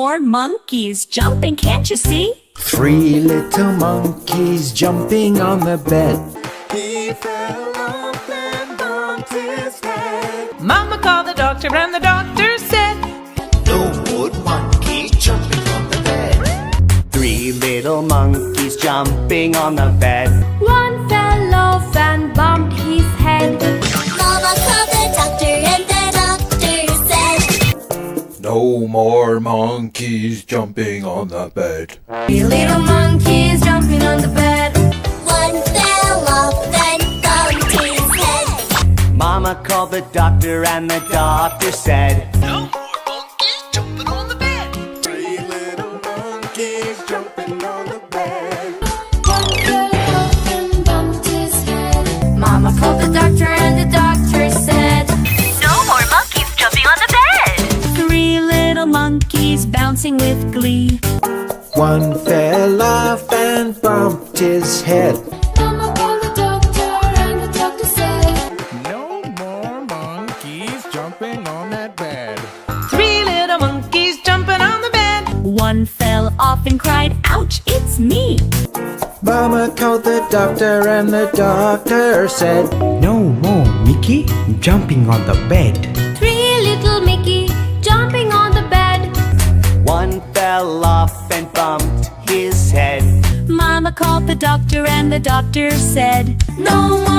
more monkeys jumping, can't you see? 3 little monkeys jumping on the bed. He fell off and bumped his head. Mama called the doctor and the doctor said, No more monkeys jumping on the bed. 3 little monkeys jumping on the bed. One fell off and bumped his head. Mama called the doctor and the doctor said, No more monkeys jumping on the bed. 3 little monkeys jumping on the bed. One fell off and bumped his head. Mama called the doctor and the doctor said, No more monkeys jumping on the bed. 3 little monkeys jumping on the bed. One fell off and bumped his head. Mama called the doctor and the doctor said, No more monkeys jumping on the bed. 3 little monkeys bouncing with glee. 1 fell off and bumped his head. Mama called the doctor and the doctor said, No more monkeys jumping on that bed. 3 little monkeys jumping on the bed. 1 fell off and cried, ouch, it's me. Mama called the doctor and the doctor said, No more Mickey jumping on the bed. 3 little Mickey jumping on the bed. 1 fell off and bumped his head. Mama called the doctor and the doctor said, No more